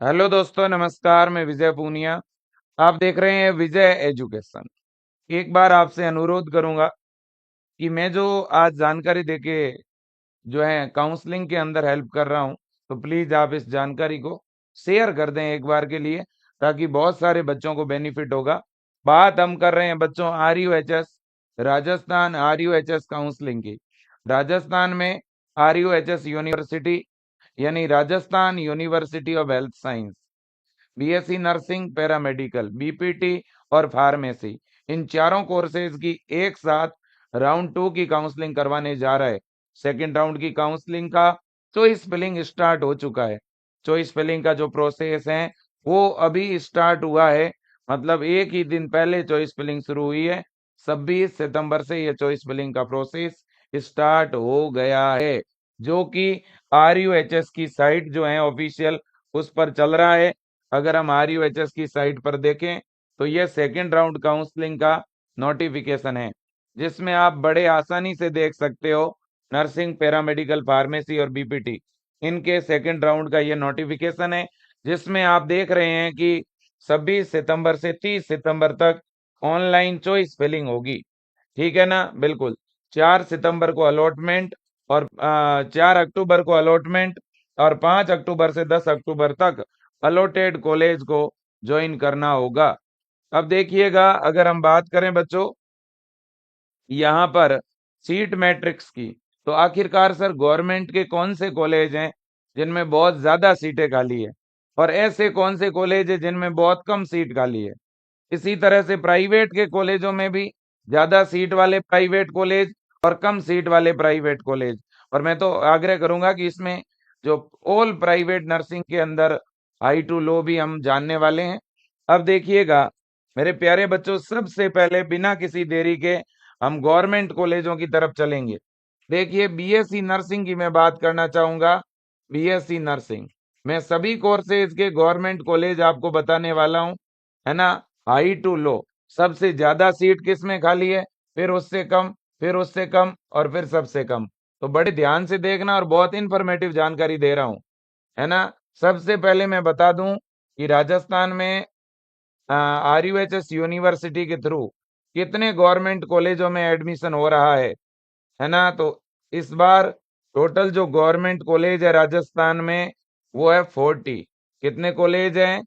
Hello दोस्तों, नमस्कार। मैं विजय पूनिया। आप देख रहे हैं विजय एजुकेशन। एक बार आपसे अनुरोध करूंगा कि मैं जो आज जानकारी देके जो है काउंसलिंग के अंदर हेल्प कर रहा हूं, तो प्लीज आप इस जानकारी को शेयर कर दें एक बार के लिए, ताकि बहुत सारे बच्चों को बेनिफिट होगा। बात हम कर रहे हैं बच्चों RUHS राजस्थान RUHS काउंसलिंग की। राजस्थान में RUHS यूनिवर्सिटी यानी Rajasthan university of health science, BSc nursing, paramedical, BPT और फार्मेसी, इन चारों कोर्सेज की एक साथ राउंड 2 की काउंसलिंग करवाने जा रहा है। सेकेंड राउंड की काउंसलिंग का चॉइस फिलिंग स्टार्ट हो चुका है। चॉइस फिलिंग का जो प्रोसेस है वो अभी स्टार्ट हुआ है, मतलब एक ही दिन पहले चॉइस फिलिंग शुरू हुई है। 26 सितंबर से ये चॉइस फिलिंग का प्रोसेस स्टार्ट हो गया है, जो कि RUHS की साइट जो है ऑफिशियल, उस पर चल रहा है। अगर हम RUHS की साइट पर देखें तो यह सेकेंड राउंड काउंसलिंग का नोटिफिकेशन है, जिसमें आप बड़े आसानी से देख सकते हो नर्सिंग, पैरामेडिकल, फार्मेसी और BPT, इनके सेकेंड राउंड का यह नोटिफिकेशन है, जिसमें आप देख रहे हैं कि 26 सितंबर से 30 सितंबर तक ऑनलाइन चॉइस फिलिंग होगी। ठीक है ना? बिल्कुल। 4 सितंबर को अलॉटमेंट और 4 अक्टूबर को अलॉटमेंट और 5 अक्टूबर से 10 अक्टूबर तक अलॉटेड कॉलेज को ज्वाइन करना होगा। अब देखिएगा, अगर हम बात करें बच्चों यहाँ पर सीट मैट्रिक्स की, तो आखिरकार सर गवर्नमेंट के कौन से कॉलेज हैं जिनमें बहुत ज्यादा सीटें खाली है, और ऐसे कौन से कॉलेज है जिनमें बहुत कम सीट खाली है। इसी तरह से प्राइवेट के कॉलेजों में भी ज्यादा सीट वाले प्राइवेट कॉलेज और कम सीट वाले प्राइवेट कॉलेज। और मैं तो आग्रह करूंगा कि इसमें जो ऑल प्राइवेट नर्सिंग के अंदर हाई टू लो भी हम जानने वाले हैं। अब देखिएगा मेरे प्यारे बच्चों, सबसे पहले बिना किसी देरी के हम गवर्नमेंट कॉलेजों की तरफ चलेंगे। देखिए, BSc नर्सिंग की मैं बात करना चाहूंगा। BSc नर्सिंग मैं सभी कोर्सेज के गवर्नमेंट कॉलेज आपको बताने वाला हूं, है ना। हाई टू लो, सबसे ज्यादा सीट किस में खाली है, फिर उससे कम, फिर उससे कम और फिर सबसे कम। तो बड़े ध्यान से देखना, और बहुत इंफॉर्मेटिव जानकारी दे रहा हूं, है ना। सबसे पहले मैं बता दूं कि राजस्थान में RUHS यूनिवर्सिटी के थ्रू कितने गवर्नमेंट कॉलेजों में एडमिशन हो रहा है ना। तो इस बार टोटल जो गवर्नमेंट कॉलेज है राजस्थान में वो है 40। कितने कॉलेज हैं?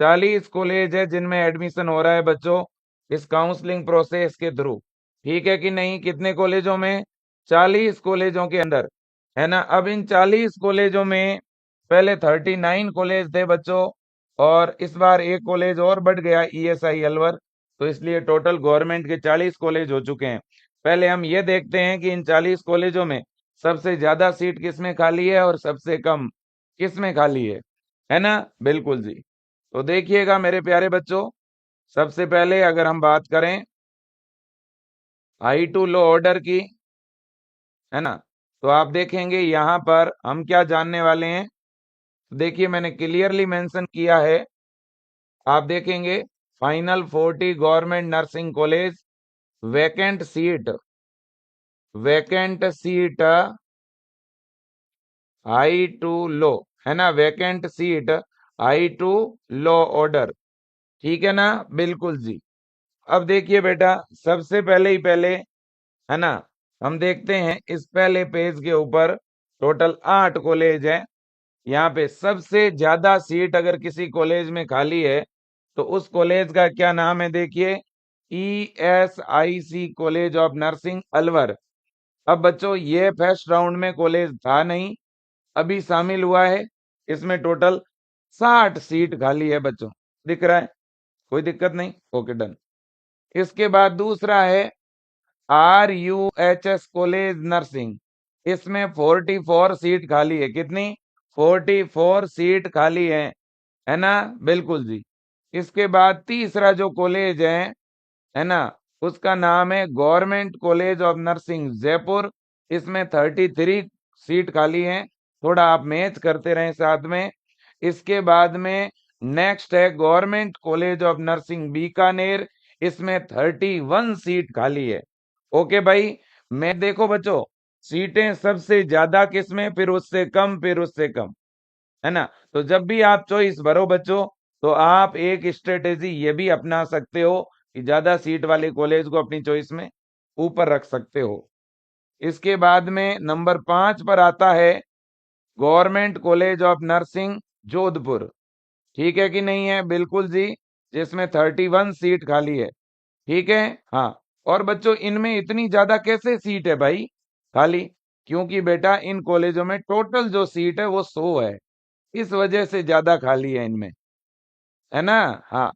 40 कॉलेज है जिनमें एडमिशन हो रहा है बच्चों इस काउंसलिंग प्रोसेस के थ्रू। ठीक है कि नहीं? कितने कॉलेजों में? 40 कॉलेजों के अंदर, है ना। अब इन 40 कॉलेजों में पहले 39 कॉलेज थे बच्चों, और इस बार एक कॉलेज और बढ़ गया, ESI अलवर। तो इसलिए टोटल गवर्नमेंट के 40 कॉलेज हो चुके हैं। पहले हम ये देखते हैं कि इन 40 कॉलेजों में सबसे ज्यादा सीट किसमें खाली है और सबसे कम किसमें खाली है ना। बिल्कुल जी। तो देखिएगा मेरे प्यारे बच्चों, सबसे पहले अगर हम बात करें हाई टू लो ऑर्डर की, है ना, तो आप देखेंगे यहाँ पर हम क्या जानने वाले हैं। देखिए, मैंने क्लियरली मेंशन किया है। आप देखेंगे final 40 government nursing college, vacant seat, vacant seat high to low, है ना, vacant seat high to low order. ठीक है ना? बिल्कुल जी। अब देखिए बेटा, सबसे पहले ही पहले, है ना, हम देखते हैं इस पहले पेज के ऊपर टोटल 8 कॉलेज है। यहाँ पे सबसे ज्यादा सीट अगर किसी कॉलेज में खाली है तो उस कॉलेज का क्या नाम है? देखिए, ESIC college of nursing Alwar. अब बच्चों ये फर्स्ट राउंड में कॉलेज था नहीं, अभी शामिल हुआ है। इसमें टोटल 60 सीट खाली है बच्चों, दिख रहा है? कोई दिक्कत नहीं? Okay, done. इसके बाद दूसरा है RUHS कॉलेज नर्सिंग, इसमें 44 सीट खाली है। कितनी? 44 सीट खाली है ना। बिल्कुल जी। इसके बाद तीसरा जो कॉलेज है ना, उसका नाम है government college of nursing Jaipur, इसमें 33 सीट खाली है। थोड़ा आप मैच करते रहें साथ में। इसके बाद में नेक्स्ट है government college of nursing Bikaner, इसमें 31 सीट खाली है। ओके भाई, मैं देखो बच्चों, सीटें सबसे ज्यादा किसमें, फिर उससे कम, फिर उससे कम। है ना। तो जब भी आप चॉइस भरो बच्चों, तो आप एक स्ट्रेटेजी ये भी अपना सकते हो कि ज्यादा सीट वाले कॉलेज को अपनी चॉइस में ऊपर रख सकते हो। इसके बाद में नंबर 5 पर आता है government college of nursing Jodhpur. ठीक है कि नहीं है? बिल्कुल जी, जिसमें 31 सीट खाली है। ठीक है। हाँ। और बच्चों इनमें इतनी ज्यादा कैसे सीट है भाई खाली? क्योंकि बेटा इन कॉलेजों में टोटल जो सीट है वो 100 है, इस वजह से ज्यादा खाली है इनमें, है ना। हाँ।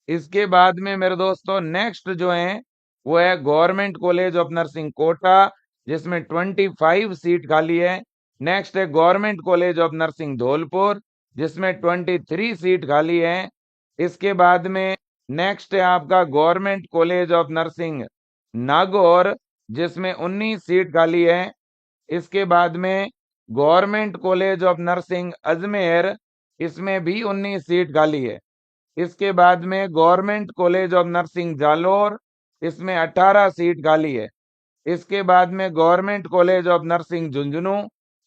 इसके बाद में मेरे दोस्तों नेक्स्ट जो है वो है government college of nursing Kota, जिसमें 25 सीट खाली है। नेक्स्ट है government college of nursing Dholpur, जिसमें 23 सीट खाली है। इसके बाद में नेक्स्ट है आपका government college of nursing Nagaur, जिसमें 19 सीट खाली है। इसके बाद में government college of nursing Ajmer, इसमें भी 19 सीट खाली है। इसके बाद में government college of nursing Jalore, इसमें 18 सीट खाली है। इसके बाद में government college of nursing Jhunjhunu,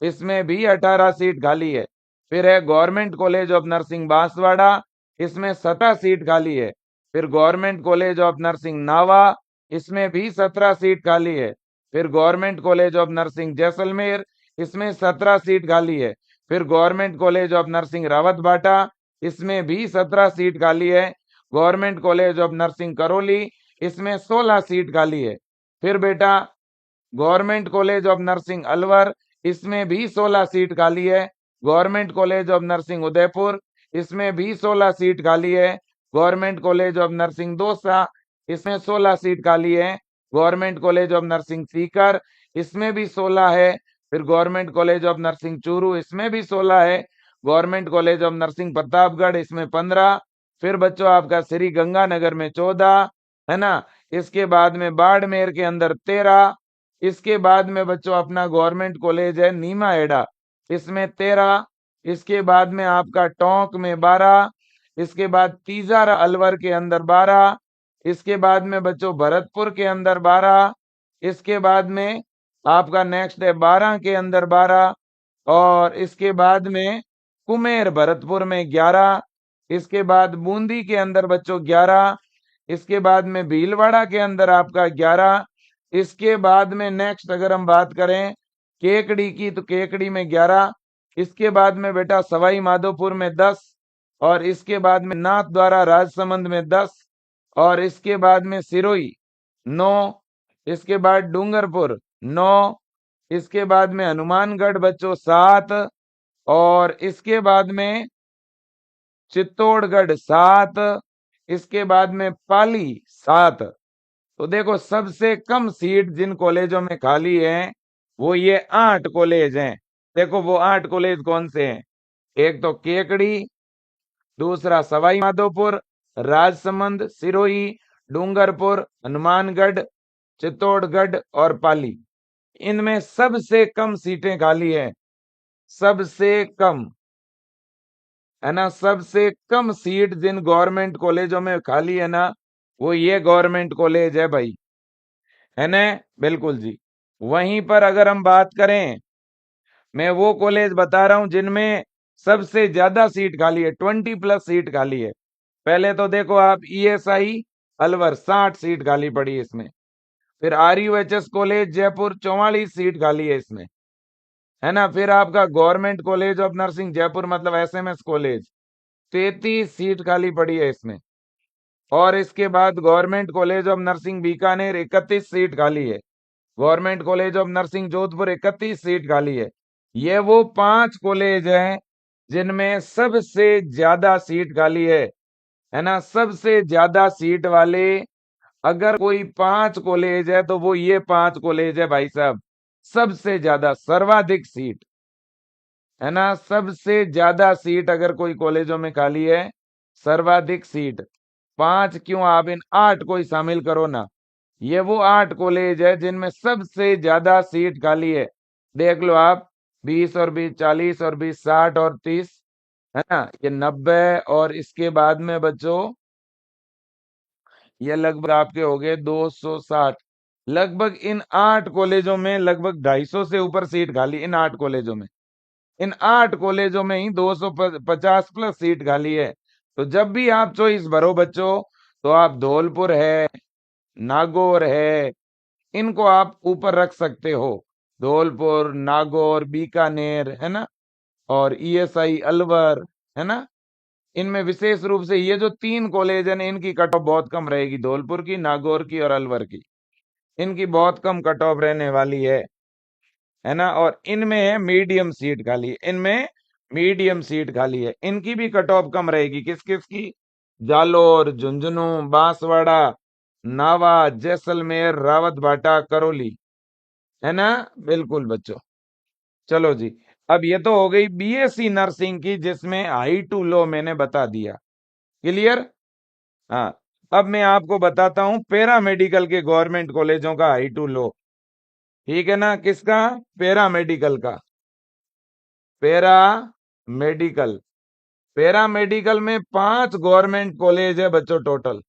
इसमें भी 18 सीट खाली है। फिर है government college of nursing Banswara, इसमें 17 सीट खाली है। फिर गवर्नमेंट कॉलेज ऑफ नर्सिंग नावा, इसमें भी 17 सीट खाली है। फिर government college of nursing Jaisalmer, इसमें 17 सीट खाली है। फिर government college of nursing Rawatbhata, इसमें भी 17 सीट खाली है। Government college of nursing Karauli, इसमें 16 सीट खाली है। फिर बेटा government college of nursing Alwar, इसमें भी 16 सीट खाली है। Government college of nursing Udaipur, इसमें भी 16 सीट खाली है। Government college of nursing Dausa, इसमें 16 सीट खाली है। Government college of nursing Sikar, इसमें भी 16 है। फिर government college of nursing Churu, इसमें भी 16 है। Government college of nursing Pratapgarh, इसमें 15। फिर बच्चों आपका श्री गंगानगर में 14, है ना। इसके बाद में बाड़मेर के अंदर 13। इसके बाद में बच्चों अपना गवर्नमेंट कॉलेज है नीमा एडा, इसमें 13। इसके बाद में आपका टोंक में 12। इसके बाद तीजारा अलवर के अंदर 12। इसके बाद में बच्चों भरतपुर के अंदर 12। इसके बाद में आपका नेक्स्ट है 12 के अंदर 12। और इसके बाद में कुमेर भरतपुर में 11। इसके बाद बूंदी के अंदर बच्चों 11। इसके बाद में भीलवाड़ा के अंदर आपका 11। इसके बाद में नेक्स्ट अगर हम बात करें केकड़ी की, तो केकड़ी में 11। इसके बाद में बेटा सवाई माधोपुर में 10। और इसके बाद में नाथ द्वारा राजसमंद में 10। और इसके बाद में सिरोही 9। इसके बाद डूंगरपुर 9। इसके बाद में हनुमानगढ़ बच्चों 7। और इसके बाद में चित्तौड़गढ़ 7। इसके बाद में पाली 7। तो देखो सबसे कम सीट जिन कॉलेजों में खाली है वो ये 8 कॉलेज हैं। देखो वो 8 कॉलेज कौन से हैं? एक तो केकड़ी, दूसरा सवाई माधोपुर, राजसमंद, सिरोही, डूंगरपुर, हनुमानगढ़, चित्तौड़गढ़ और पाली। इनमें सबसे कम सीटें खाली है, सबसे कम, है ना। सबसे कम सीट जिन गवर्नमेंट कॉलेजों में खाली है ना, वो ये गवर्नमेंट कॉलेज है भाई, है ना। बिल्कुल जी। वहीं पर अगर हम बात करें, मैं वो कॉलेज बता रहा हूं जिनमें सबसे ज्यादा सीट खाली है, 20+ सीट खाली है। पहले तो देखो आप ईएसआई अलवर 60 सीट खाली पड़ी है इसमें। फिर आरयूएचएस कॉलेज जयपुर 44 सीट खाली है इसमें, है ना। फिर आपका government college of nursing Jaipur मतलब एसएमएस कॉलेज 33 सीट खाली पड़ी है इसमें। और इसके बाद government college of nursing Bikaner 31 seat खाली है। Government college of nursing Jodhpur 31 seat खाली है। ये वो 5 कॉलेज हैं जिनमें सबसे ज्यादा सीट खाली है ना। सबसे ज्यादा सीट वाले अगर कोई 5 कॉलेज है तो वो ये 5 कॉलेज है भाई साहब। सबसे ज्यादा सर्वाधिक सीट, है ना। सबसे ज्यादा सीट अगर कोई कॉलेजों में खाली है, सर्वाधिक सीट 5 क्यों, आप इन 8 को ही शामिल करो ना। ये वो 8 कॉलेज है जिनमें सबसे ज्यादा सीट खाली है। देख लो आप, 20 और 20 40 और 20 60 और 30, है ना। ये 90 और इसके बाद में बच्चों ये लगभग आपके हो गए 260। लगभग इन 8 कॉलेजों में लगभग 250 से ऊपर सीट खाली इन 8 कॉलेजों में, इन 8 कॉलेजों में ही 250 प्लस सीट खाली है। तो जब भी आप चॉइस भरो बच्चों, तो आप धौलपुर है, नागौर है, इनको आप ऊपर रख सकते हो। धौलपुर, नागौर, बीकानेर, है ना, और ईएसआई अलवर, है ना। इनमें विशेष रूप से ये जो 3 कॉलेज है ना, इनकी कट ऑफ बहुत कम रहेगी, धौलपुर की, नागौर की और अलवर की। इनकी बहुत कम कट ऑफ रहने वाली है ना। और इनमें है मीडियम सीट खाली है, इनमें मीडियम सीट खाली है, इनकी भी कट ऑफ कम रहेगी। किस किस की? जालोर, झुंझुनू, बांसवाड़ा, नावा, जैसलमेर, रावतभाटा, करौली, है ना। बिल्कुल बच्चों। चलो जी, अब ये तो हो गई बीएससी नर्सिंग की, जिसमें हाई टू लो मैंने बता दिया। क्लियर? हाँ। अब मैं आपको बताता हूं पैरा मेडिकल के गवर्नमेंट कॉलेजों का हाई टू लो। ठीक है ना? किसका? पैरा मेडिकल का। Para medical. पैरा मेडिकल में 5 गवर्नमेंट कॉलेज है बच्चों टोटल।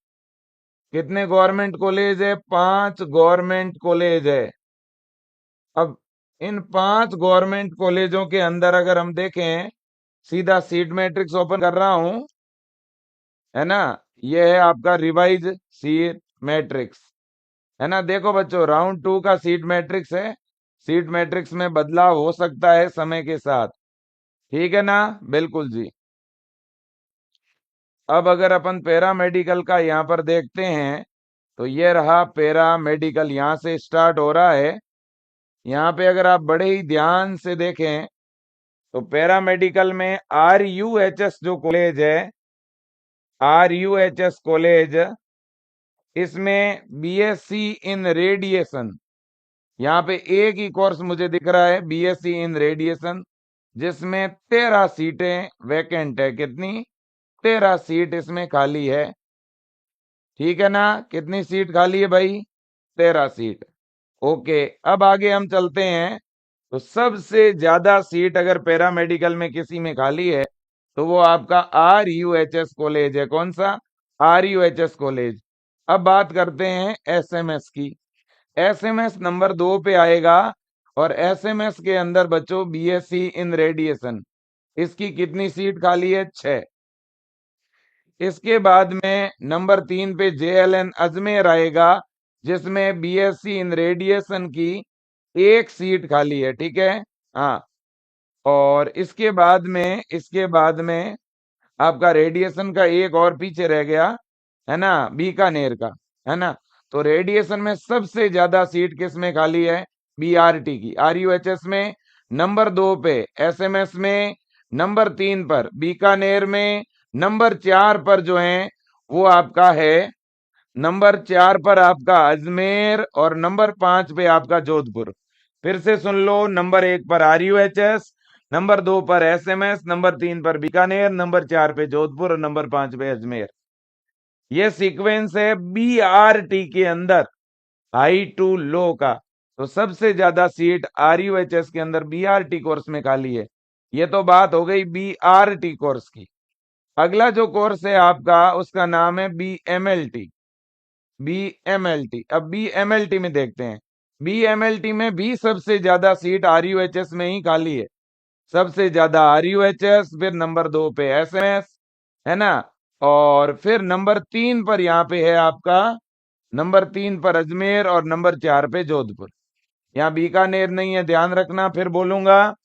कितने गवर्नमेंट कॉलेज है? 5 गवर्नमेंट कॉलेज है। अब इन 5 गवर्नमेंट कॉलेजों के अंदर अगर हम देखें, सीधा सीट मैट्रिक्स ओपन कर रहा हूं, है ना। ये है आपका रिवाइज सीट मैट्रिक्स, है ना। देखो बच्चों, राउंड 2 का सीट मैट्रिक्स है। सीट मैट्रिक्स में बदलाव हो सकता है समय के साथ। ठीक है ना? बिल्कुल जी। अब अगर अपन पैरा मेडिकल का यहाँ पर देखते हैं, तो ये रहा पैरा मेडिकल, यहाँ से स्टार्ट हो रहा है। यहाँ पे अगर आप बड़े ही ध्यान से देखें, तो पैरा मेडिकल में RUHS जो कॉलेज है, RUHS कॉलेज, इसमें बीएससी इन रेडिएशन, यहाँ पे एक ही कोर्स मुझे दिख रहा है, बीएससी इन रेडिएशन, जिसमें 13 सीटें वैकेंट है। कितनी? 13 सीट इसमें खाली है। ठीक है ना? कितनी सीट खाली है भाई? 13 सीट। ओके, अब आगे हम चलते हैं। तो सबसे ज्यादा सीट अगर पैरामेडिकल में किसी में खाली है, तो वो आपका RUHS कॉलेज है। कौन सा? RUHS college. अब बात करते हैं एसएमएस की। एसएमएस नंबर 2 पे आएगा, और एसएमएस के अंदर बच्चों बीएससी इन रेडिएशन, इसकी कितनी सीट खाली है? 6। इसके बाद में नंबर 3 पे JLN अजमेर आएगा, जिसमें बीएससी इन रेडिएशन की 1 सीट खाली है। ठीक है। हाँ। और इसके बाद में आपका रेडिएशन का एक और पीछे रह गया, है ना, बीकानेर का, है ना। तो रेडिएशन में सबसे ज्यादा सीट किस में खाली है? BRT की, RUHS में नंबर 2 पे, एसएमएस में नंबर 3 पर, बीकानेर में नंबर 4 पर जो है वो आपका है, नंबर 4 पर आपका अजमेर, और नंबर 5 पे आपका जोधपुर। फिर से सुन लो, नंबर 1 पर RUHS, नंबर 2 पर एसएमएस, नंबर 3 पर बीकानेर, नंबर 4 पे जोधपुर और नंबर 5 पे अजमेर। ये सीक्वेंस है BRT के अंदर हाई टू लो का। तो सबसे ज्यादा सीट RUHS के अंदर BRT कोर्स में खाली है। ये तो बात हो गई BRT कोर्स की। अगला जो कोर्स है आपका, उसका नाम है BMLT। BMLT, अब BMLT में देखते हैं। BMLT में भी सबसे ज्यादा सीट RUHS में ही खाली है। सबसे ज्यादा RUHS, फिर नंबर 2 पे एसएमएस, है ना। और फिर नंबर 3 पर यहाँ पे है आपका, नंबर 3 पर अजमेर, और नंबर 4 पे जोधपुर। यहाँ बीकानेर नहीं है, ध्यान रखना, फिर बोलूंगा,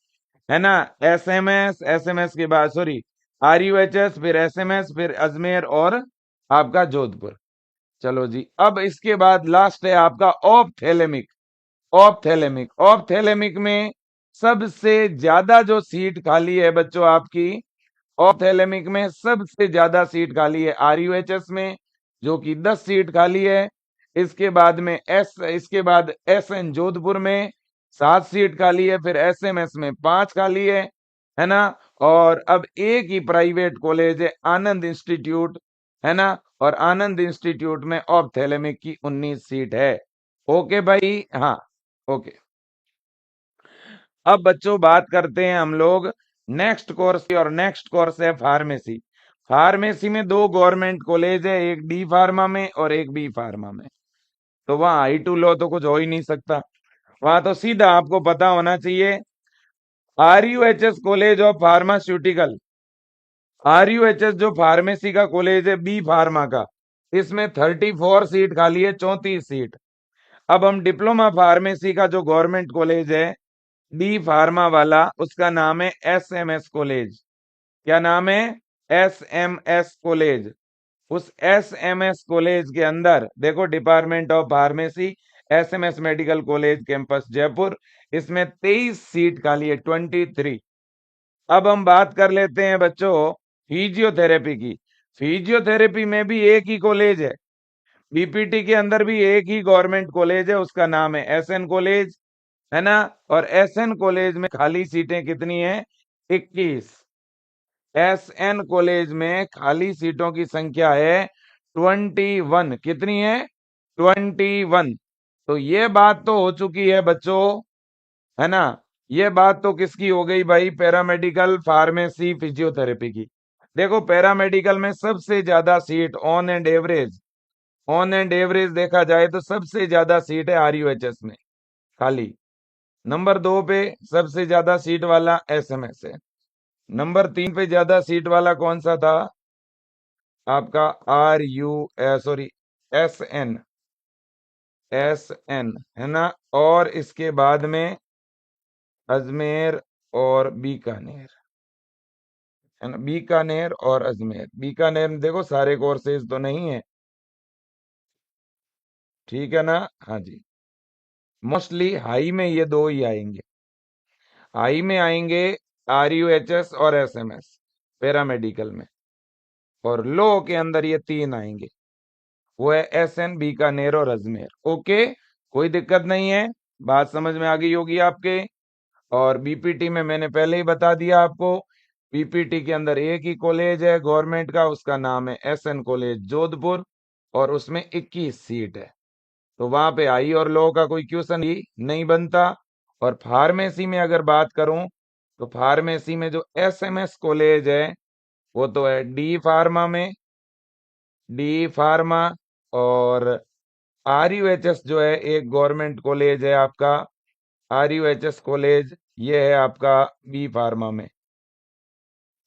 है ना। एसएमएस, एसएमएस के बाद सॉरी, RUHS, फिर एसएमएस, फिर अजमेर और आपका जोधपुर। चलो जी, अब इसके बाद लास्ट है आपका ऑप्थेलेमिक। ऑप्थेलेमिक में सबसे ज्यादा जो सीट खाली है बच्चों आपकी, ऑप्थेलेमिक में सबसे ज्यादा सीट खाली है RUHS में, जो कि 10 सीट खाली है। इसके बाद SN जोधपुर में 7 सीट खाली है, फिर एसएमएस में 5 खाली है ना। और अब एक ही प्राइवेट कॉलेज है, आनंद इंस्टीट्यूट, है ना। और आनंद इंस्टीट्यूट में ऑप्थेलेमिक की 19 सीट है। ओके भाई। हाँ। ओके। अब बच्चों बात करते हैं हम लोग नेक्स्ट कोर्स की, और नेक्स्ट कोर्स है फार्मेसी। फार्मेसी में 2 गवर्नमेंट कॉलेज है, एक डी फार्मा में और एक बी फार्मा में। तो वहाँ हाई टू लो तो कुछ हो ही नहीं सकता, वहां तो सीधा आपको पता होना चाहिए RUHS college of pharmaceutical, RUHS जो फार्मेसी का कॉलेज है, बी फार्मा का, इसमें 34 सीट खाली है, 34 सीट। अब हम डिप्लोमा फार्मेसी का जो गवर्नमेंट कॉलेज है डी फार्मा वाला, उसका नाम है SMS कॉलेज। क्या नाम है? SMS college. उस SMS कॉलेज के अंदर देखो, department of pharmacy, SMS medical college campus Jaipur, इसमें 23 सीट खाली है, 23। अब हम बात कर लेते हैं बच्चों फिजियोथेरेपी की। फिजियोथेरेपी में भी एक ही कॉलेज है, बीपीटी के अंदर भी एक ही गवर्नमेंट कॉलेज है, उसका नाम है SN कॉलेज, है ना। और SN कॉलेज में खाली सीटें कितनी है? 21। SN कॉलेज में खाली सीटों की संख्या है 21। कितनी है? 21। तो ये बात तो हो चुकी है बच्चों, है ना। ये बात तो किसकी हो गई भाई? पैरामेडिकल फार्मेसी फिजियोथेरेपी की। देखो, पैरामेडिकल में सबसे ज्यादा सीट ऑन एंड एवरेज देखा जाए तो सबसे ज्यादा सीट है RUHS में खाली। नंबर 2 पे सबसे ज्यादा सीट वाला SMS है। नंबर 3 पे ज्यादा सीट वाला कौन सा था? आपका SN, है ना। और इसके बाद में अजमेर और बीकानेर, है ना। बीकानेर और अजमेर, बीकानेर में देखो सारे कोर्सेज तो नहीं है, ठीक है ना। हाँ जी, मोस्टली हाई में ये दो ही आएंगे, हाई में आएंगे RUHS और SMS पैरामेडिकल में, और लो के अंदर ये 3 आएंगे, वो है SN, बीकानेर और अजमेर। ओके, कोई दिक्कत नहीं है, बात समझ में आ गई होगी आपके। और बीपीटी में मैंने पहले ही बता दिया आपको, बीपीटी के अंदर एक ही कॉलेज है गवर्नमेंट का, उसका नाम है SN कॉलेज जोधपुर, और उसमें 21 सीट है। तो वहां पे हाई और लो का कोई क्वेश्चन ही नहीं बनता। और फार्मेसी में अगर बात करूं, तो फार्मेसी में जो SMS कॉलेज है वो तो है डी फार्मा में, डी फार्मा। और RUHS जो है एक गवर्नमेंट कॉलेज है आपका, RUHS कॉलेज ये है आपका बी फार्मा में,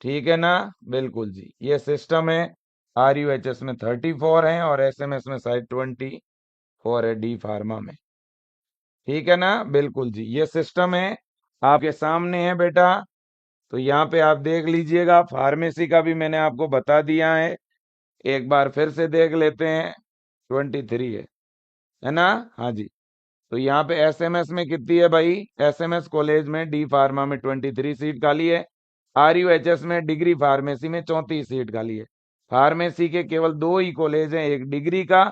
ठीक है ना। बिल्कुल जी, ये सिस्टम है। RUHS में 34 है और SMS में शायद 24 है डी फार्मा में, ठीक है ना। बिल्कुल जी, ये सिस्टम है, आपके सामने है बेटा। तो यहाँ पे आप देख लीजिएगा, फार्मेसी का भी मैंने आपको बता दिया है, एक बार फिर से देख लेते हैं। 23 है ना। हाँ जी, तो यहाँ पे SMS में कितनी है भाई? SMS कॉलेज में डी फार्मा में 23 सीट खाली है, RUHS में डिग्री फार्मेसी में 34 सीट खाली है। फार्मेसी के केवल दो ही कॉलेज हैं, एक डिग्री का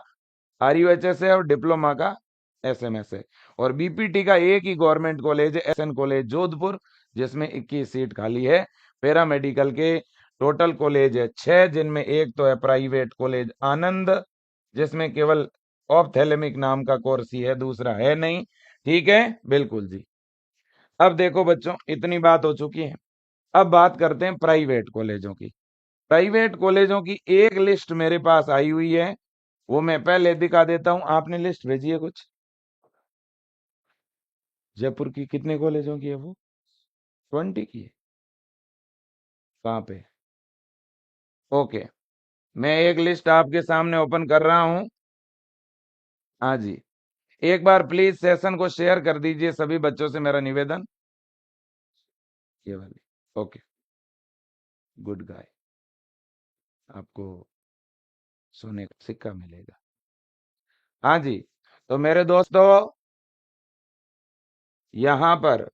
RUHS है और डिप्लोमा का SMS है। और बीपीटी का एक ही गवर्नमेंट कॉलेज है SN कॉलेज जोधपुर, जिसमें 21 सीट खाली है। पैरामेडिकल के टोटल कॉलेज है 6, जिनमें एक तो है प्राइवेट कॉलेज आनंद, जिसमें केवल ऑप्थेलमिक नाम का कोर्स ही है, दूसरा है नहीं, ठीक है। बिल्कुल जी। अब देखो बच्चों, इतनी बात हो चुकी है, अब बात करते हैं प्राइवेट कॉलेजों की। प्राइवेट कॉलेजों की एक लिस्ट मेरे पास आई हुई है, वो मैं पहले दिखा देता हूं। आपने लिस्ट भेजी है कुछ? जयपुर की कितने कॉलेजों की है वो? 20 की है? कहाँ पे? ओके, मैं एक लिस्ट आपके सामने ओपन कर रहा हूं। हाँ जी, एक बार प्लीज सेशन को शेयर कर दीजिए सभी बच्चों से, मेरा निवेदन। ये वाली, ओके, गुड गाय, आपको सोने का सिक्का मिलेगा। हाँ जी, तो मेरे दोस्तों यहाँ पर,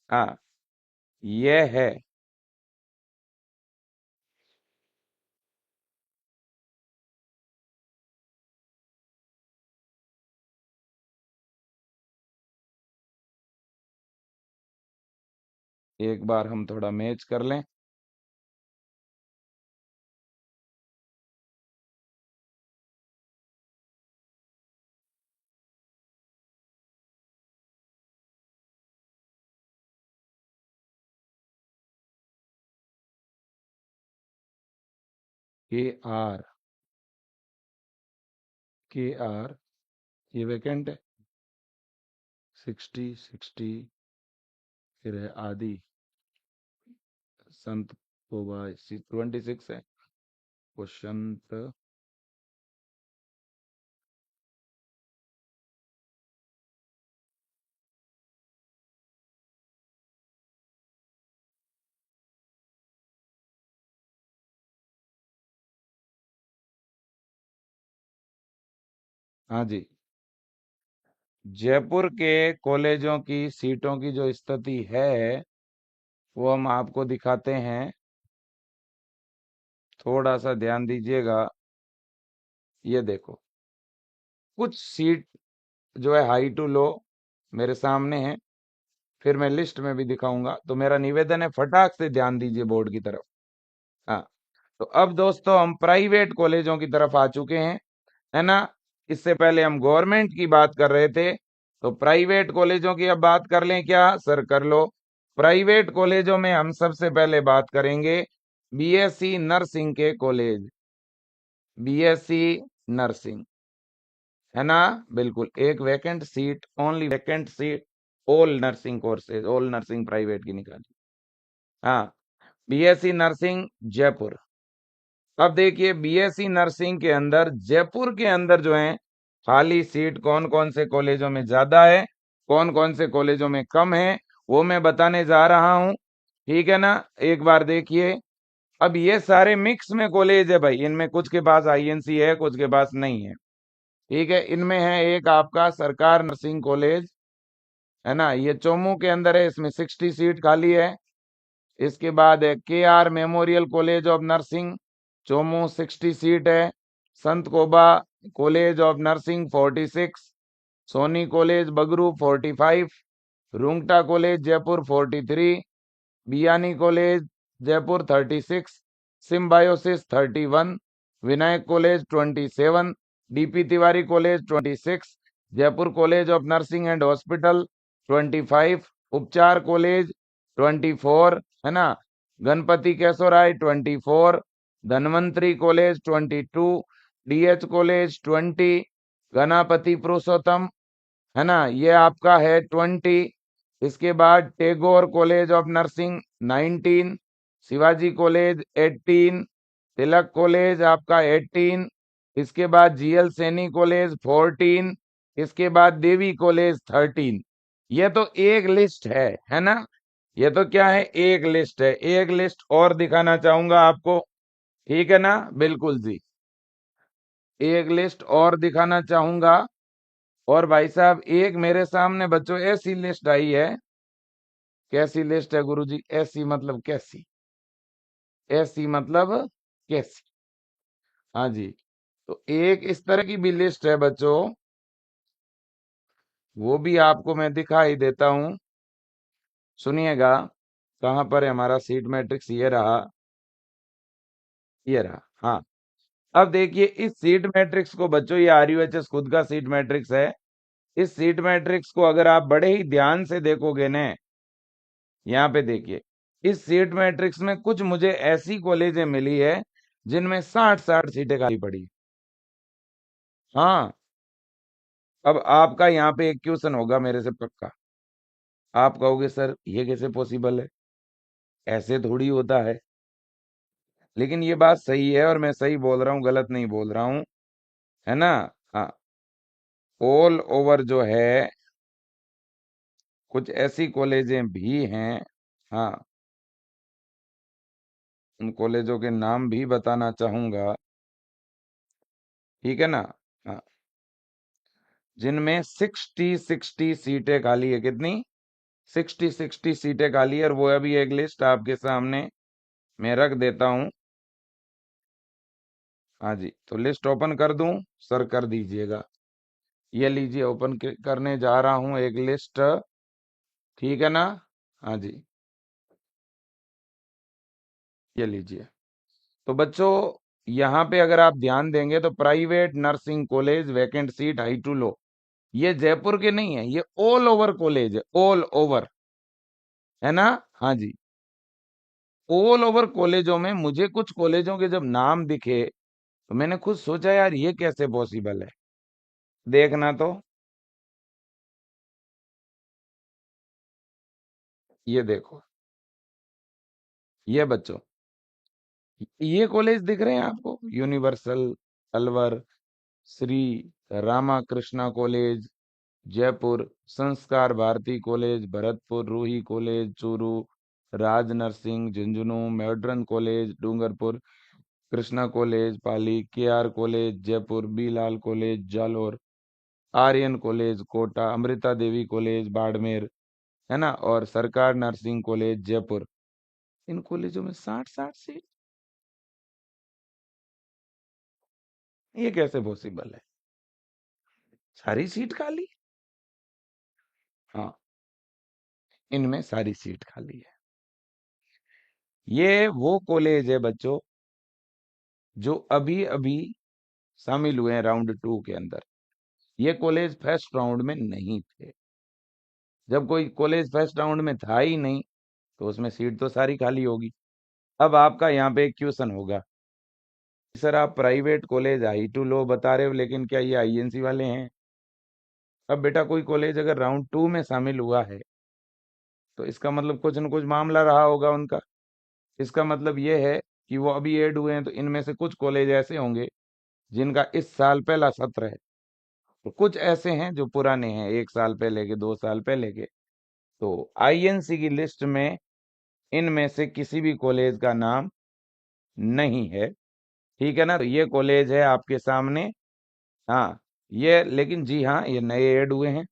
हाँ, ये है, एक बार हम थोड़ा मैच कर लें। KR, KR, ये वैकेंट है, 60, 60। फिर है आदि संत होगा, 26 है वो संत। हाँ जी, जयपुर के कॉलेजों की सीटों की जो स्थिति है वो हम आपको दिखाते हैं। थोड़ा सा ध्यान दीजिएगा। ये देखो, कुछ सीट जो है हाई टू लो मेरे सामने है, फिर मैं लिस्ट में भी दिखाऊंगा। तो मेरा निवेदन है, फटाक से ध्यान दीजिए बोर्ड की तरफ। हाँ, तो अब दोस्तों हम प्राइवेट कॉलेजों की तरफ आ चुके हैं, है ना। इससे पहले हम गवर्नमेंट की बात कर रहे थे, तो प्राइवेट कॉलेजों की अब बात कर लें क्या सर? कर लो। प्राइवेट कॉलेजों में हम सबसे पहले बात करेंगे बीएससी नर्सिंग के कॉलेज। बीएससी नर्सिंग, है ना। बिल्कुल, एक vacant seat, only vacant seat, all nursing courses, all nursing private की निकाली। हाँ, बीएससी नर्सिंग जयपुर। अब देखिए, बीएससी नर्सिंग के अंदर जयपुर के अंदर जो है खाली सीट कौन कौन से कॉलेजों में ज्यादा है, कौन कौन से कॉलेजों में कम है, वो मैं बताने जा रहा हूं। ठीक है ना। एक बार देखिए, अब ये सारे मिक्स में कॉलेज है भाई, इनमें कुछ के पास आईएनसी है, कुछ के पास नहीं है। ठीक है, इनमें है एक आपका सरकार नर्सिंग कॉलेज, है ना, ये चोमू के अंदर है, इसमें 60 सीट खाली है। इसके बाद है K R memorial college of nursing, Chomu, 60 seat है। Sant Koba college of nursing 46, Soni college Bagru 45, Rungta college Jaipur 43, Biyani college Jaipur 36, Symbiosis 31, Vinayak college 27, DP Tiwari college 26, Jaipur college of nursing and hospital 25, Upchar college 24, है ना, Ganpati Keshavrai 24, Dhanvantari college 22, DH college 20, Ganapati Purushottam, है ना, ये आपका है 20। इसके बाद Tagore college of nursing 19, Shivaji college 18, Tilak college आपका 18, इसके बाद जीएल सैनी कॉलेज 14, इसके बाद देवी कॉलेज 13। ये तो एक लिस्ट है ना। ये तो क्या है, एक लिस्ट है। एक लिस्ट और दिखाना चाहूंगा आपको, ठीक है ना। बिल्कुल जी, एक लिस्ट और दिखाना चाहूंगा। और भाई साहब, एक मेरे सामने बच्चों ऐसी लिस्ट आई है। कैसी लिस्ट है गुरुजी? ऐसी मतलब कैसी? ऐसी मतलब कैसी? हाँ जी, तो एक इस तरह की भी लिस्ट है बच्चों, वो भी आपको मैं दिखाई देता हूं। सुनिएगा, कहां पर है हमारा सीट मैट्रिक्स? ये रहा, ये रहा। हाँ, अब देखिए इस सीट मैट्रिक्स को बच्चों, ये आरयूएचएस खुद का सीट मैट्रिक्स है। इस सीट मैट्रिक्स को अगर आप बड़े ही ध्यान से देखोगे न, यहाँ पे देखिए, इस सीट मैट्रिक्स में कुछ मुझे ऐसी कॉलेजें मिली है जिनमें 60-60 सीटें खाली पड़ी। हाँ, अब आपका यहाँ पे एक क्वेश्चन होगा मेरे से पक्का। आप कहोगे सर ये कैसे पॉसिबल है, ऐसे थोड़ी होता है। लेकिन ये बात सही है और मैं सही बोल रहा हूँ, गलत नहीं बोल रहा हूँ, है ना। हाँ, ऑल ओवर जो है कुछ ऐसी कॉलेजें भी हैं। हाँ, उन कॉलेजों के नाम भी बताना चाहूंगा, ठीक है ना। हाँ, जिनमें 60-60 सीटें खाली है। कितनी? 60-60 सीटें खाली है। और वो अभी एक लिस्ट आपके सामने मैं रख देता हूं। हाँ जी, तो लिस्ट ओपन कर दूं सर? कर दीजिएगा। ये लीजिए, ओपन करने जा रहा हूं एक लिस्ट, ठीक है ना। हाँ जी, ये लीजिए। तो बच्चों, यहाँ पे अगर आप ध्यान देंगे तो private nursing college vacant seat high to low, ये जयपुर के नहीं है, ये ऑल ओवर कॉलेज है, ऑल ओवर, है ना। हाँ जी, ऑल ओवर कॉलेजों में मुझे कुछ कॉलेजों के जब नाम दिखे तो मैंने खुद सोचा यार ये कैसे पॉसिबल है। देखना तो, ये देखो, ये बच्चों, ये कॉलेज दिख रहे हैं आपको? Universal, Alwar, Shri Ramakrishna college Jaipur, Sanskar Bharati college Bharatpur, Roohi college Churu, Raj Narsingh Jhunjhunu, modern college Dungarpur, Krishna college Pali, K R college Jaipur, B Lal college Jalore, Aryan college Kota, Amrita Devi college Barmer, है ना, और सरकार नर्सिंग कॉलेज जयपुर। इन कॉलेजों में 60-60 सीट, ये कैसे पॉसिबल है? सारी सीट खाली? हाँ, इनमें सारी सीट खाली है। ये वो कॉलेज है बच्चों जो अभी अभी शामिल हुए हैं राउंड 2 के अंदर। ये कॉलेज फर्स्ट राउंड में नहीं थे। जब कोई कॉलेज फर्स्ट राउंड में था ही नहीं, तो उसमें सीट तो सारी खाली होगी। अब आपका यहाँ पे एक क्वेश्चन होगा, सर आप प्राइवेट कॉलेज I2 लो बता रहे हो, लेकिन क्या ये INC वाले हैं? अब बेटा, कोई कॉलेज अगर राउंड 2 में शामिल हुआ है, तो इसका मतलब कुछ न कुछ मामला रहा होगा उनका। इसका मतलब ये है कि वो अभी ऐड हुए हैं, तो इनमें से कुछ कॉलेज ऐसे होंगे जिनका इस साल पहला सत्र है, तो कुछ ऐसे हैं जो पुराने हैं, 1 साल पहले के, 2 साल पहले के। तो INC की लिस्ट में इनमें से किसी भी कॉलेज का नाम नहीं है। ठीक है ना? तो ये कॉलेज है आपके सामने। हाँ, ये, लेकिन जी हाँ, ये नए ऐड हुए हैं।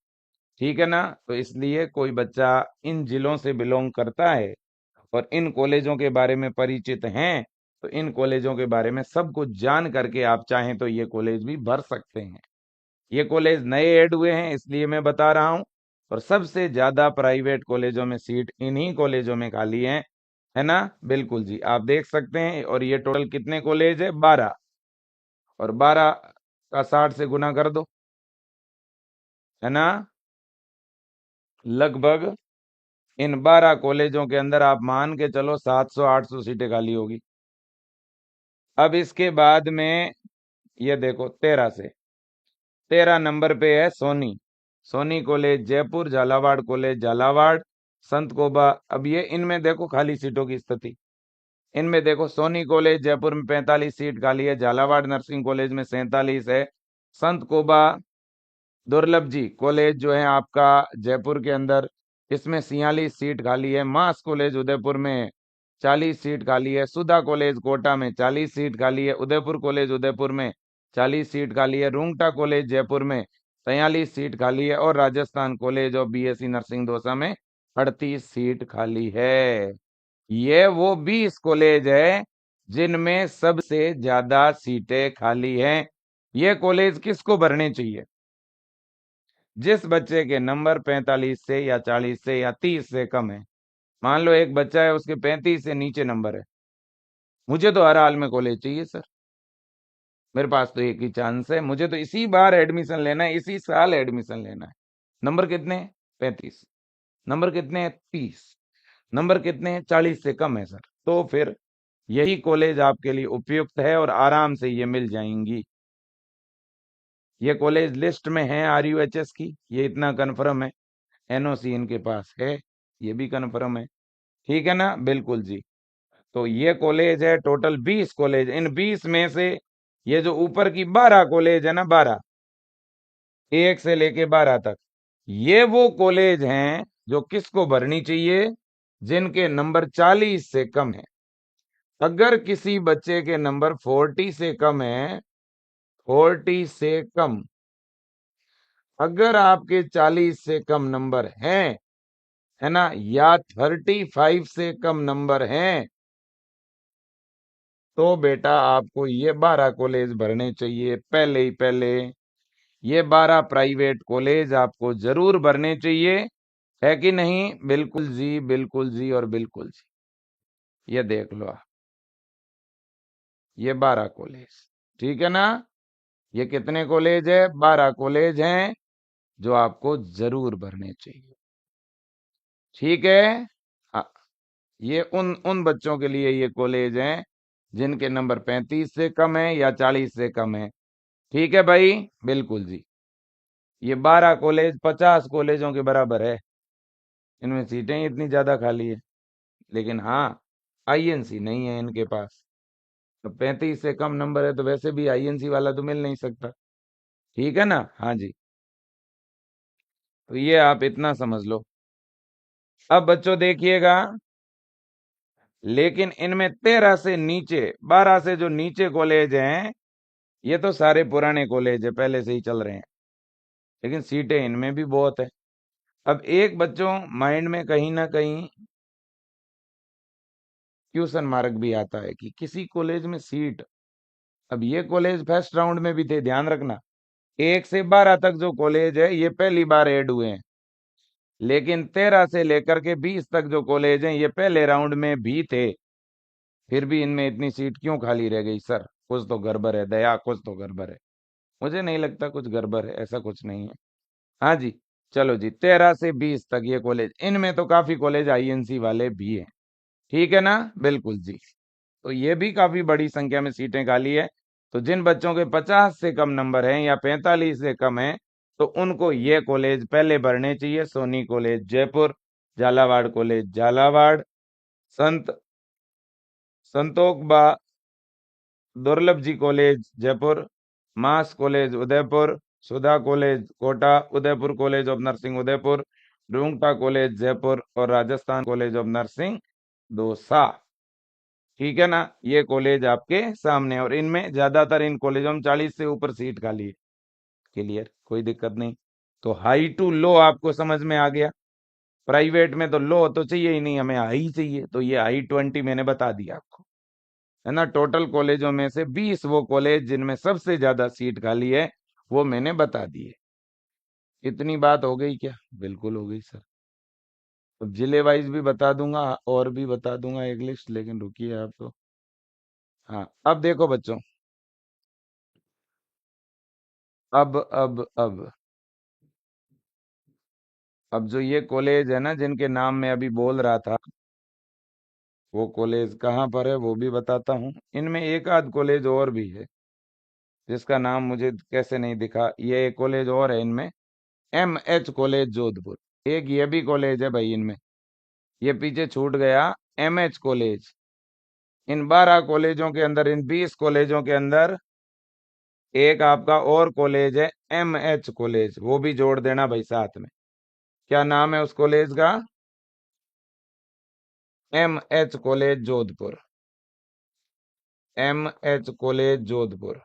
ठीक है ना? तो इसलिए कोई बच्चा इन जिलों से बिलोंग करता है और इन कॉलेजों के बारे में परिचित हैं, तो इन कॉलेजों के बारे में सब कुछ जान करके आप चाहें तो ये कॉलेज भी भर सकते हैं। ये कॉलेज नए ऐड हुए हैं इसलिए मैं बता रहा हूं। और सबसे ज्यादा प्राइवेट कॉलेजों में सीट इन्हीं कॉलेजों में खाली है ना? बिल्कुल जी, आप देख सकते हैं। और ये टोटल कितने कॉलेज है? 12। और 12 का 60 से गुना कर दो, है ना? लगभग इन 12 कॉलेजों के अंदर आप मान के चलो 700-800 सीटें खाली होगी। अब इसके बाद में ये देखो, 13 नंबर पे है सोनी, सोनी कॉलेज जयपुर, झालावाड़ कॉलेज झालावाड़, संत कोबा। अब ये इनमें देखो खाली सीटों की स्थिति। इनमें देखो, सोनी कॉलेज जयपुर में 45 सीट खाली है, झालावाड़ नर्सिंग कॉलेज में 47 है, संत कोबा दुर्लभ जी कॉलेज जो है आपका जयपुर के अंदर, इसमें 46 सीट खाली है, मास कॉलेज उदयपुर में 40 सीट खाली है, सुधा कॉलेज कोटा में 40 सीट खाली है, उदयपुर कॉलेज उदयपुर में 40 सीट खाली है, रुंगटा कॉलेज जयपुर में 43 सीट खाली है, और राजस्थान कॉलेज और BSc नर्सिंग दौसा में 38 सीट खाली है। ये वो 20 कॉलेज है जिनमें सबसे ज्यादा सीटें खाली हैं। ये कॉलेज किसको भरने चाहिए? जिस बच्चे के नंबर 45 से या 40 से या 30 से कम है। मान लो एक बच्चा है, उसके 35 से नीचे नंबर है, मुझे तो हर हाल में कॉलेज चाहिए सर, मेरे पास तो एक ही चांस है, मुझे तो इसी बार एडमिशन लेना है, इसी साल एडमिशन लेना है। नंबर कितने हैं? 35। नंबर कितने हैं? 30। नंबर कितने हैं? 40 से कम है सर। तो फिर यही कॉलेज आपके लिए उपयुक्त है और आराम से ये मिल जाएंगी। ये कॉलेज लिस्ट में है RUHS की, ये इतना कन्फर्म है। NOC इनके पास है, ये भी कन्फर्म है। ठीक है ना? बिल्कुल जी। तो ये कॉलेज है, टोटल 20 कॉलेज। इन 20 में से ये जो ऊपर की 12 कॉलेज है ना, 12, 1 से लेके 12 तक, ये वो कॉलेज हैं जो किसको भरनी चाहिए? जिनके नंबर 40 से कम है। अगर किसी बच्चे के नंबर 40 से कम है, 40 से कम, अगर आपके 40 से कम नंबर हैं, है ना, या 35 से कम नंबर हैं, तो बेटा आपको ये 12 कॉलेज भरने चाहिए पहले ही पहले। ये 12 प्राइवेट कॉलेज आपको जरूर भरने चाहिए, है कि नहीं? बिल्कुल जी, बिल्कुल जी और बिल्कुल जी। ये देख लो आप, ये 12 कॉलेज, ठीक है ना? ये कितने कॉलेज है? 12 कॉलेज हैं जो आपको जरूर भरने चाहिए। ठीक है? हाँ, ये उन उन बच्चों के लिए ये कॉलेज हैं जिनके नंबर 35 से कम है या 40 से कम है। ठीक है भाई? बिल्कुल जी। ये 12 कॉलेज 50 कॉलेजों के बराबर है। इनमें सीटें ही इतनी ज्यादा खाली है। लेकिन हाँ, आईएनसी नहीं है इनके पास। तो 35 से कम नंबर है तो वैसे भी आईएनसी वाला तो मिल नहीं सकता। ठीक है ना? हाँ जी। तो ये आप इतना समझ लो। अब बच्चों देखिएगा, लेकिन इनमें 13 से नीचे, 12 से जो नीचे कॉलेज हैं, ये तो सारे पुराने कॉलेज है, पहले से ही चल रहे हैं। लेकिन सीटें इनमें भी बहुत है। अब एक बच्चों माइंड में कहीं ना कहीं क्वेश्चन मार्क भी आता है कि किसी कॉलेज में सीट, अब ये कॉलेज फर्स्ट राउंड में भी थे, ध्यान रखना। 1 से 12 तक जो कॉलेज है ये पहली बार ऐड हुए हैं। लेकिन 13 से लेकर के 20 तक जो कॉलेज हैं ये पहले राउंड में भी थे। फिर भी इनमें इतनी सीट क्यों खाली रह गई सर? कुछ तो गड़बड़ है दया, कुछ तो गड़बड़ है। मुझे नहीं लगता कुछ गड़बड़ है, ऐसा कुछ नहीं है। हाँ जी। चलो जी, 13 से 20 तक ये कॉलेज, इनमें तो काफी कॉलेज आईएनसी वाले भी हैं। ठीक है ना? बिल्कुल जी। तो ये भी काफी बड़ी संख्या में सीटें खाली है। तो जिन बच्चों के 50 से कम नंबर हैं या 45 से कम हैं, तो उनको ये कॉलेज पहले भरने चाहिए। Soni college Jaipur, Jhalawar college Jhalawar, Sant Santokh Ba Durlabh ji college Jaipur, Maas college Udaipur, Sudha college Kota, Udaipur college of nursing Udaipur, Rungta college Jaipur और Rajasthan college of nursing Dausa. ठीक है ना? ये कॉलेज आपके सामने है, और इनमें ज्यादातर इन कॉलेजों में 40 से ऊपर सीट खाली है। क्लियर, कोई दिक्कत नहीं। तो हाई टू लो आपको समझ में आ गया। प्राइवेट में तो लो तो चाहिए ही नहीं, हमें हाई चाहिए, तो ये I-20 मैंने बता दिया आपको, है ना? टोटल कॉलेजों में से 20 वो कॉलेज जिनमें सबसे ज्यादा सीट खाली है, वो मैंने बता दिए। इतनी बात हो गई क्या? बिल्कुल हो गई सर। अब जिले वाइज भी बता दूंगा और भी बता दूंगा एक लिस्ट, लेकिन रुकिए आप तो। हाँ, अब देखो बच्चों, अब अब जो ये कॉलेज है ना जिनके नाम मैं अभी बोल रहा था, वो कॉलेज कहाँ पर है वो भी बताता हूँ। इनमें एक आध कॉलेज और भी है जिसका नाम मुझे कैसे नहीं दिखा। ये एक कॉलेज और है इनमें, MH कॉलेज जोधपुर। एक ये भी कॉलेज है भाई इनमें, ये पीछे छूट गया, MH कॉलेज। इन 12 कॉलेजों के अंदर, इन 20 कॉलेजों के अंदर एक आपका और कॉलेज है, MH कॉलेज, वो भी जोड़ देना भाई साथ में। क्या नाम है उस कॉलेज का? MH college Jodhpur, MH college Jodhpur.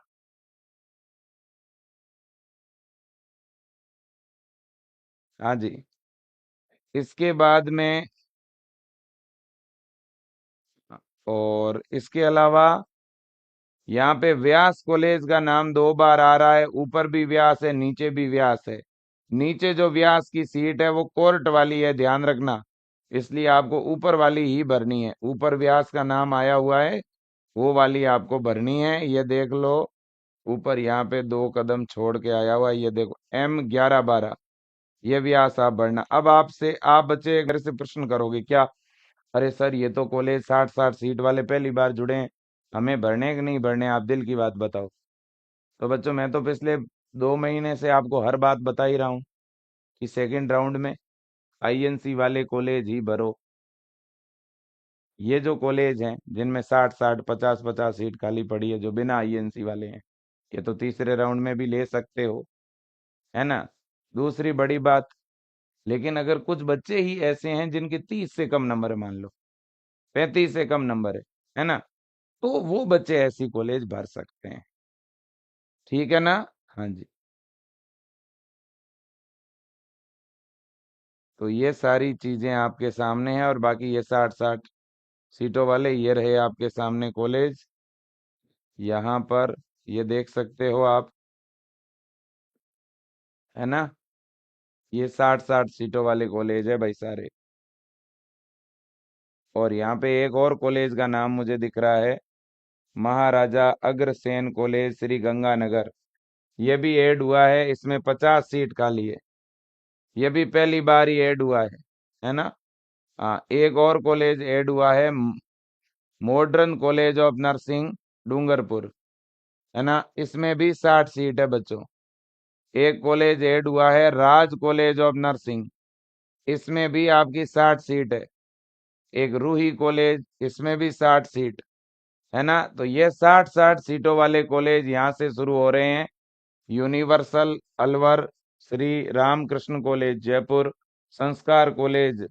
हाँ जी। इसके बाद में, और इसके अलावा यहाँ पे व्यास कॉलेज का नाम 2 बार आ रहा है। ऊपर भी व्यास है, नीचे भी व्यास है। नीचे जो व्यास की सीट है वो कोर्ट वाली है, ध्यान रखना। इसलिए आपको ऊपर वाली ही भरनी है। ऊपर व्यास का नाम आया हुआ है, वो वाली आपको भरनी है। ये देख लो, ऊपर यहाँ पे 2 कदम छोड़ के आया हुआ है, ये देखो M1112। ये व्यास आप भरना। अब आपसे, आप बच्चे घर से प्रश्न करोगे क्या, अरे सर ये तो कॉलेज 60-60 सीट वाले पहली बार जुड़े हैं, हमें भरने कि नहीं भरने, आप दिल की बात बताओ। तो बच्चों, मैं तो पिछले 2 महीने से आपको हर बात बता ही रहा हूँ कि सेकंड राउंड में आईएनसी वाले कॉलेज ही भरो। ये जो कॉलेज हैं जिनमें 60-60, 50-50 सीट खाली पड़ी है, जो बिना आईएनसी वाले हैं, ये तो तीसरे राउंड में भी ले सकते हो, है ना? दूसरी बड़ी बात, लेकिन अगर कुछ बच्चे ही ऐसे हैं जिनके 30 से कम नंबर है, मान लो 35 से कम नंबर है ना? तो वो बच्चे ऐसी कॉलेज भर सकते हैं। ठीक है ना? हाँ जी। तो ये सारी चीजें आपके सामने हैं, और बाकी ये 60-60 सीटों वाले ये रहे आपके सामने कॉलेज। यहाँ पर ये देख सकते हो आप, है ना? ये 60-60 सीटों वाले कॉलेज है भाई सारे। और यहाँ पे एक और कॉलेज का नाम मुझे दिख रहा है, महाराजा अग्रसेन कॉलेज श्री गंगानगर। ये भी ऐड हुआ है, इसमें 50 सीट खाली है। ये भी पहली बार ही ऐड हुआ है ना? हाँ, एक और कॉलेज ऐड हुआ है, modern college of nursing Dungarpur, है ना? इसमें भी 60 सीट है बच्चों। एक कॉलेज ऐड हुआ है, राज कॉलेज ऑफ नर्सिंग। इसमें भी आपकी 60 सीट है। एक रूही कॉलेज, इसमें भी 60 सीट है ना। तो ये 60-60 सीटों वाले कॉलेज यहाँ से शुरू हो रहे हैं। Universal Alwar, Shri Ramakrishna college Jaipur, Sanskar college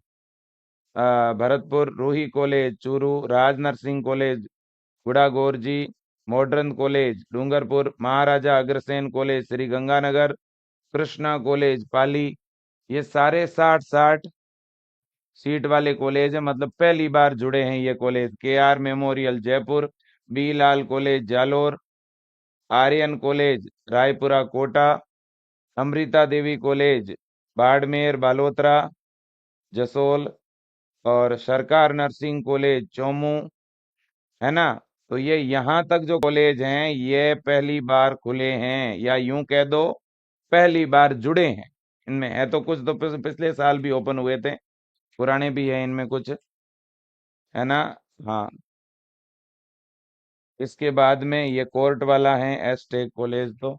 Bharatpur, Roohi college Churu, Raj Narsingh college Gudhagorji, modern college Dungarpur, Maharaja Agrasen college Shri Ganganagar, Krishna college Pali. ये सारे 60-60 सीट वाले कॉलेज है, मतलब पहली बार जुड़े हैं ये college. KR memorial Jaipur, B Lal college Jalore, Aryan college Raipura Kota, Amrita Devi college Barmer Balotra Jasol, और सरकार नर्सिंग कॉलेज चोमू, है ना। तो ये यहाँ तक जो कॉलेज हैं ये पहली बार खुले हैं, या यूं कह दो पहली बार जुड़े हैं। इनमें है तो कुछ तो पिछले साल भी ओपन हुए थे, पुराने भी है इनमें कुछ, है ना। हाँ, इसके बाद में ये कोर्ट वाला है एस टेक कॉलेज तो।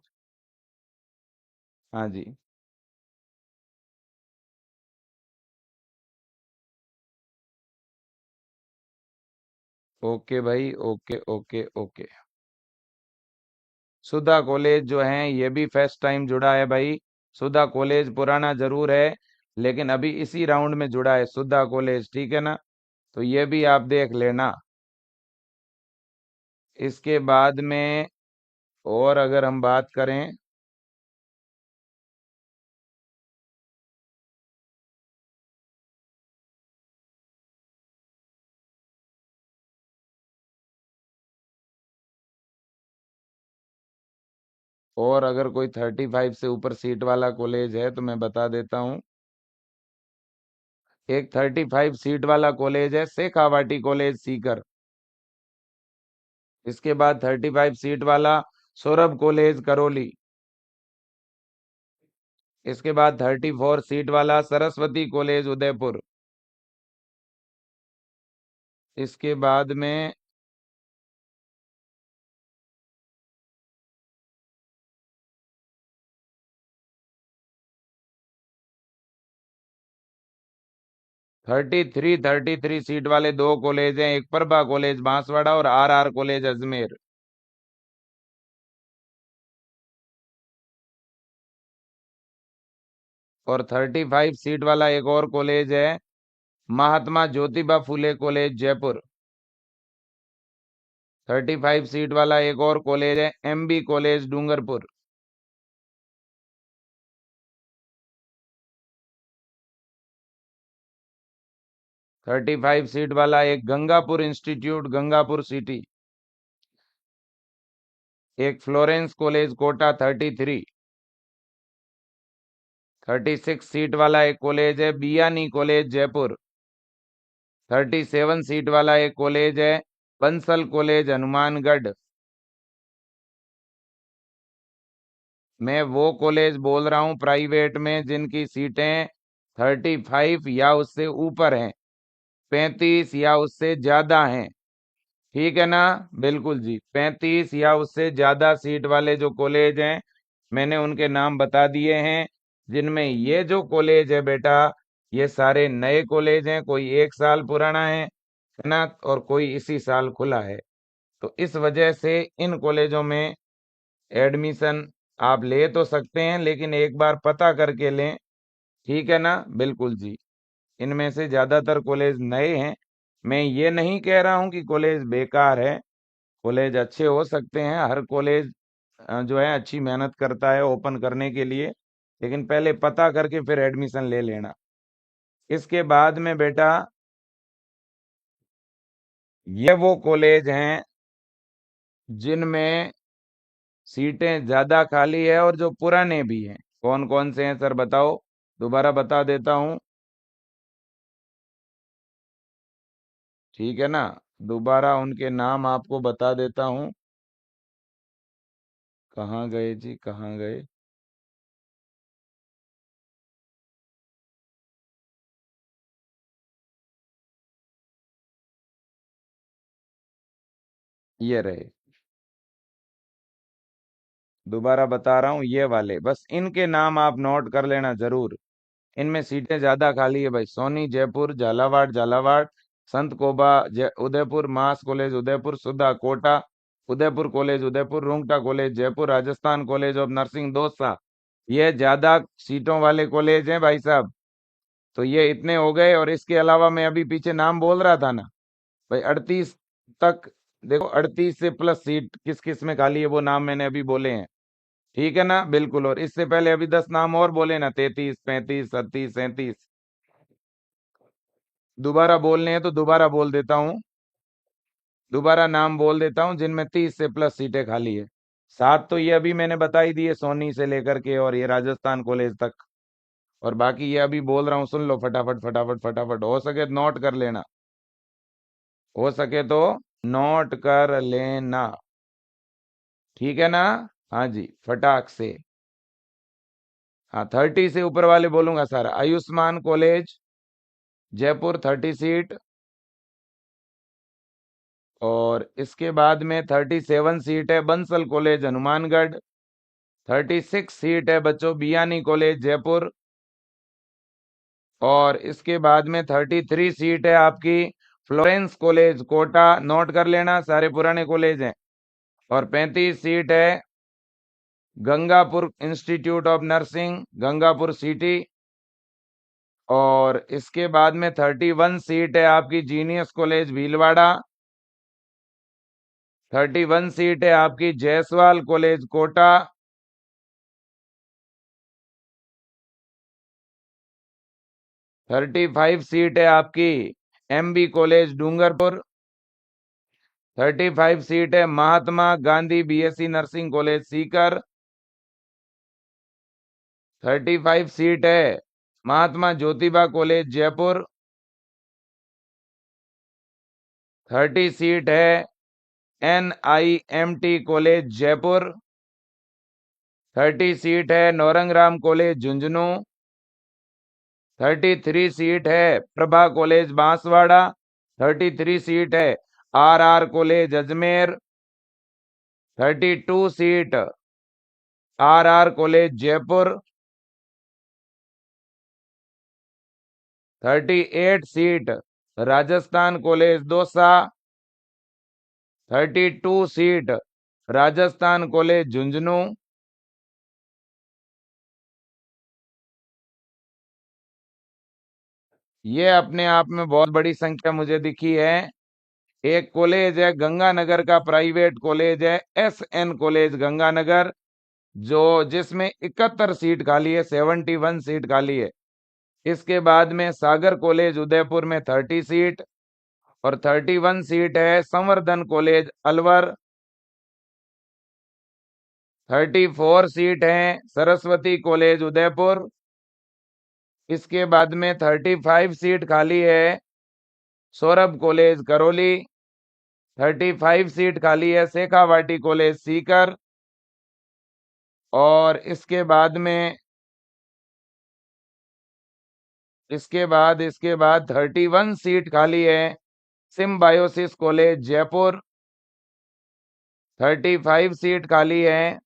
हाँ जी। ओके भाई, ओके ओके ओके। सुधा कॉलेज जो है ये भी फर्स्ट टाइम जुड़ा है भाई। सुधा कॉलेज पुराना जरूर है, लेकिन अभी इसी राउंड में जुड़ा है सुधा कॉलेज, ठीक है ना। तो ये भी आप देख लेना। इसके बाद में और अगर हम बात करें, और अगर कोई 35 से ऊपर सीट वाला कॉलेज है तो मैं बता देता हूँ। एक 35 सीट वाला कॉलेज है शेखावाटी कॉलेज सीकर। इसके बाद 35 सीट वाला सौरभ कॉलेज करौली। इसके बाद 34 सीट वाला सरस्वती कॉलेज उदयपुर। इसके बाद में 33 सीट वाले दो कॉलेज हैं, एक प्रभा कॉलेज बांसवाड़ा और RR कॉलेज अजमेर। और 35 सीट वाला एक और कॉलेज है, महात्मा ज्योतिबा फुले कॉलेज जयपुर। 35 सीट वाला एक और कॉलेज है, MB कॉलेज डूंगरपुर। 35 सीट वाला एक गंगापुर इंस्टीट्यूट गंगापुर सिटी। एक फ्लोरेंस कॉलेज कोटा 33। 36 सीट वाला एक कॉलेज है बियानी कॉलेज जयपुर। 37 सीट वाला एक कॉलेज है बंसल कॉलेज हनुमानगढ़। मैं वो कॉलेज बोल रहा हूँ प्राइवेट में जिनकी सीटें 35 या उससे ऊपर हैं, 35 या उससे ज्यादा हैं, ठीक है ना। बिल्कुल जी, 35 या उससे ज्यादा सीट वाले जो कॉलेज हैं मैंने उनके नाम बता दिए हैं। जिनमें ये जो कॉलेज है बेटा, ये सारे नए कॉलेज हैं, कोई 1 साल पुराना है ना, और कोई इसी साल खुला है। तो इस वजह से इन कॉलेजों में एडमिशन आप ले तो सकते हैं, लेकिन एक बार पता करके लें, ठीक है ना। बिल्कुल जी, इनमें से ज्यादातर कॉलेज नए हैं। मैं ये नहीं कह रहा हूं कि कॉलेज बेकार है, कॉलेज अच्छे हो सकते हैं, हर कॉलेज जो है अच्छी मेहनत करता है ओपन करने के लिए, लेकिन पहले पता करके फिर एडमिशन ले लेना। इसके बाद में बेटा ये वो कॉलेज हैं जिनमें सीटें ज्यादा खाली है और जो पुराने भी हैं। कौन कौन से हैं सर बताओ, दोबारा बता देता हूँ, ठीक है ना। दोबारा उनके नाम आपको बता देता हूँ। कहाँ गए जी, कहाँ गए। ये रहे, दोबारा बता रहा हूँ, ये वाले बस इनके नाम आप नोट कर लेना जरूर। इनमें सीटें ज्यादा खाली है भाई। Soni Jaipur, Jhalawar Jhalawar, Sant Koba Udaipur, Maas college Udaipur, Sudha Kota, Udaipur college Udaipur, Rungta college Jaipur, Rajasthan college of nursing Dausa. ये ज्यादा सीटों वाले कॉलेज हैं भाई साहब। तो ये इतने हो गए, और इसके अलावा मैं अभी पीछे नाम बोल रहा था ना भाई, 38 तक। देखो 38 से प्लस सीट किस किस में खाली है, वो नाम मैंने अभी बोले हैं। ठीक है ना, बिल्कुल। और इससे पहले अभी 10 नाम और बोले ना, 33 35 37 37। दोबारा बोलने हैं तो दोबारा बोल देता हूँ, दोबारा नाम बोल देता हूँ जिनमें 30 से प्लस सीटें खाली है। 7 तो ये अभी मैंने बता ही दिए, सोनी से लेकर के और ये राजस्थान कॉलेज तक। और बाकी ये अभी बोल रहा हूँ, सुन लो फटाफट फटाफट फटाफट, हो सके तो नोट कर लेना, हो सके तो नोट कर लेना। ठीक है ना? हाँ जी, फटाक से। हाँ, 30 से ऊपर वाले बोलूंगा सारा। आयुष्मान कॉलेज जयपुर 30 सीट, और इसके बाद में 37 सीट है बंसल कॉलेज हनुमानगढ़। 36 सीट है बच्चों बियानी कॉलेज जयपुर। और इसके बाद में 33 सीट है आपकी फ्लोरेंस कॉलेज कोटा। नोट कर लेना, सारे पुराने कॉलेज हैं। और 35 सीट है Gangapur institute of nursing Gangapur city. और इसके बाद में 31 सीट है आपकी जीनियस कॉलेज भीलवाड़ा। 31 सीट है आपकी जायसवाल कॉलेज कोटा। 35 सीट है आपकी एमबी कॉलेज डूंगरपुर। 35 सीट है Mahatma Gandhi BSc nursing college Sikar. 35 seat है महात्मा ज्योतिबा कॉलेज जयपुर। 30 सीट है NIMT कॉलेज जयपुर। 30 सीट है नौरंगराम कॉलेज झुंझुनू। 33 सीट है प्रभा कॉलेज बांसवाड़ा। 33 सीट है RR college Ajmer. 32 seat RR college Jaipur. 38 seat Rajasthan college Dausa. 32 seat Rajasthan college Jhunjhunu. ये अपने आप में बहुत बड़ी संख्या मुझे दिखी है। एक कॉलेज है गंगानगर का, प्राइवेट कॉलेज है SN कॉलेज गंगानगर, जो जिसमें 71 सीट खाली है, 71 सीट खाली है। इसके बाद में सागर कॉलेज उदयपुर में 30 सीट, और 31 सीट है संवर्धन कॉलेज अलवर। 34 सीट है सरस्वती कॉलेज उदयपुर। इसके बाद में 35 सीट खाली है सौरभ कॉलेज करौली। 35 सीट खाली है शेखावाटी कॉलेज सीकर। और इसके बाद 31 सीट खाली है सिम्बायोसिस कॉलेज जयपुर। 35 सीट खाली है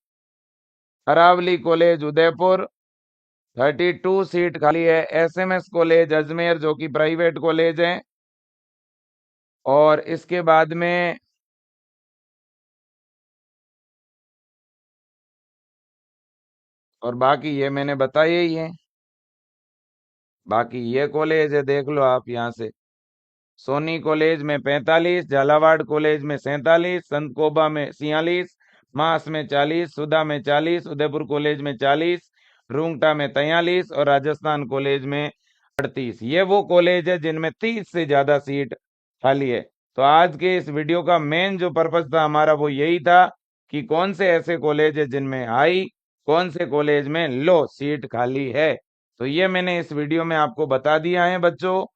अरावली कॉलेज उदयपुर। 32 सीट खाली है SMS कॉलेज अजमेर, जो कि प्राइवेट कॉलेज है। और इसके बाद में और बाकी ये मैंने बताया ही है। बाकी ये कॉलेज है, देख लो आप यहाँ से। सोनी कॉलेज में 45, झालावाड़ कॉलेज में 47, संत कोबा में 46, मास में 40, सुधा में 40, उदयपुर कॉलेज में 40, रुंगटा में 43, और राजस्थान कॉलेज में 38। ये वो कॉलेज है जिनमें 30 से ज्यादा सीट खाली है। तो आज के इस वीडियो का मेन जो पर्पज था हमारा, वो यही था कि कौन से ऐसे कॉलेज है जिनमें हाई, कौन से कॉलेज में लो सीट खाली है। तो ये मैंने इस वीडियो में आपको बता दिया है बच्चों।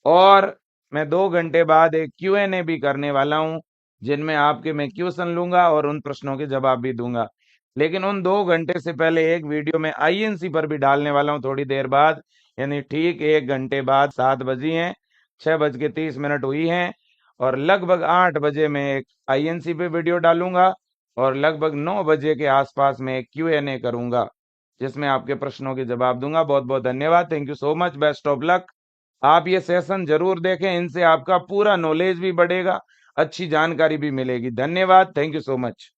और मैं 2 घंटे बाद एक Q&A भी करने वाला हूं, जिनमें आपके मैं क्वेश्चन लूंगा और उन प्रश्नों के जवाब भी दूंगा। लेकिन उन 2 घंटे से पहले एक वीडियो में INC पर भी डालने वाला हूं थोड़ी देर बाद, यानी ठीक 1 घंटे बाद। 7 बजी हैं, 6:30 हुई हैं, और लगभग 8 बजे मैं एक INC पे वीडियो डालूंगा, और लगभग 9 बजे के आसपास में एक Q&A करूंगा, जिसमें आपके प्रश्नों के जवाब दूंगा। बहुत बहुत धन्यवाद। Thank you so much. Best of luck. आप ये सेशन जरूर देखें, इनसे आपका पूरा नॉलेज भी बढ़ेगा, अच्छी जानकारी भी मिलेगी। धन्यवाद। Thank you so much.